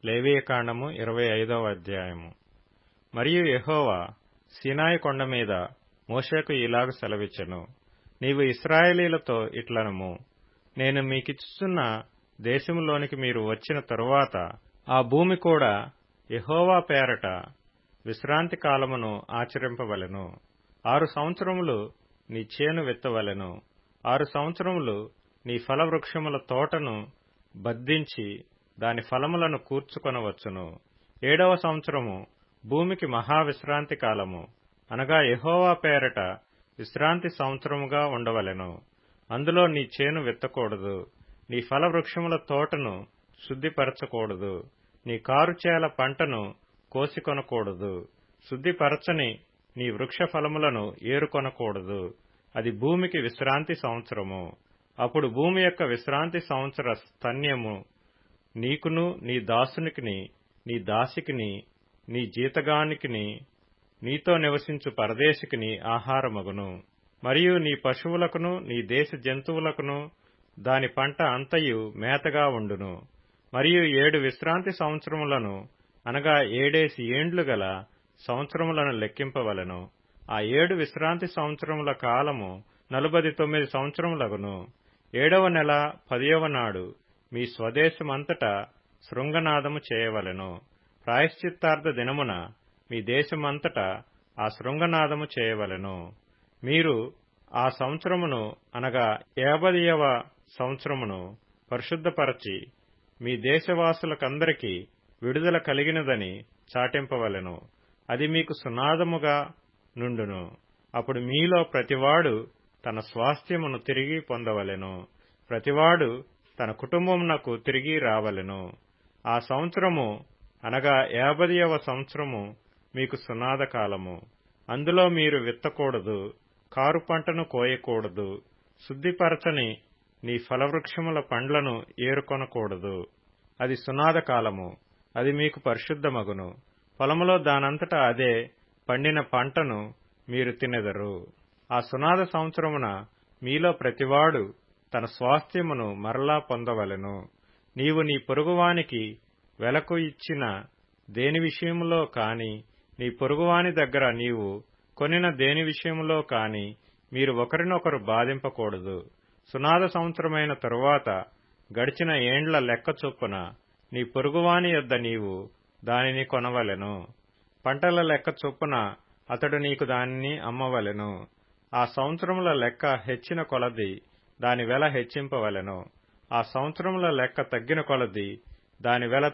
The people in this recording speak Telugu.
లేవీయకాండము 25వ అధ్యాయము. మరియు యెహోవా సీనాయి కొండ మీద మోషేకు ఇలాగు సెలవిచ్చెను, నీవు ఇశ్రాయేలీయులతో ఇట్లనుము, నేను మీకిచ్చుచున్న దేశములోనికి మీరు వచ్చిన తరువాత ఆ భూమి కూడా యెహోవా పేరట విశ్రాంతి కాలమును ఆచరింపవలెను. 6 సంవత్సరములు నీ చేను విత్తవలెను. 6 సంవత్సరములు నీ ఫలవృక్షముల తోటను బద్దించి దాని ఫలములను కూర్చుకొనవచ్చును. 7వ సంవత్సరము భూమికి మహావిశ్రాంతి కాలము, అనగా యెహోవా పేరట విశ్రాంతి సంవత్సరముగా ఉండవలెను. అందులో నీ చేను విత్తకూడదు, నీ ఫలవృక్షముల తోటను శుద్ధిపరచకూడదు, నీ కారుచేల పంటను కోసికొనకూడదు, శుద్ధిపరచని నీ వృక్ష ఫలములను ఏరుకొనకూడదు. అది భూమికి విశ్రాంతి సంవత్సరము. అప్పుడు భూమి యొక్క విశ్రాంతి సంవత్సర స్తన్యము నీకును నీ దాసునికిని, నీ దాసికిని, నీ జీతగానికిని, నీతో నివసించు పరదేశికిని ఆహారమగును. మరియు నీ పశువులకును నీ దేశ జంతువులకును దాని పంట అంతయు మేతగా ఉండును. మరియు 7 విశ్రాంతి సంవత్సరములను, అనగా 7 ఏండ్లు గల సంవత్సరములను లెక్కింపవలెను. ఆ 7 విశ్రాంతి సంవత్సరముల కాలము 49 సంవత్సరములగును. 7వ నెల 10వ నాడు మీ స్వదేశమంతటా శృంగనాదము చేయవలెను. ప్రాయశ్చిత్తార్థ దినమున మీ దేశమంతటా ఆ శృంగనాదము చేయవలెను. మీరు ఆ సంవత్సరమును, అనగా 50వ సంవత్సరమును పరిశుద్ధపరచి మీ దేశవాసులకందరికీ విడుదల కలిగినదని చాటింపవలెను. అది మీకు సునాదముగా నుండును. అప్పుడు మీలో ప్రతివాడు తన స్వాస్థ్యమును తిరిగి పొందవలెను. ప్రతివాడు తన కుటుంబమునకు తిరిగి రావలెను. ఆ సంవత్సరము, అనగా 50వ సంవత్సరము మీకు సునాద కాలము. అందులో మీరు విత్తకూడదు, కారు పంటను కోయకూడదు, శుద్ధిపరచని నీ ఫలవృక్షముల పండ్లను ఏరుకొనకూడదు. అది సునాద కాలము, అది మీకు పరిశుద్ధమగును. పొలములో దానంతటా అదే పండిన పంటను మీరు తినెదరు. ఆ సునాద సంవత్సరమున మీలో ప్రతివాడు తన స్వాస్థ్యమును మరలా పొందవలెను. నీవు నీ పొరుగువానికి వెలకు ఇచ్చిన దేని విషయములో కాని, నీ పొరుగువాని దగ్గర నీవు కొనిన దేని విషయములో కాని మీరు ఒకరినొకరు బాధింపకూడదు. సునాద సంవత్సరమైన తరువాత గడిచిన ఏండ్ల లెక్క చొప్పున నీ పొరుగువాని యొద్ద నీవు దానిని కొనవలెను. పంటల లెక్క చొప్పున అతడు నీకు దానిని అమ్మవలెను. ఆ సంవత్సరముల లెక్క హెచ్చిన కొలది దాని వెల హెచ్చింపవలెను. ఆ సంవత్సరముల లెక్క తగ్గిన కొలది దాని వెల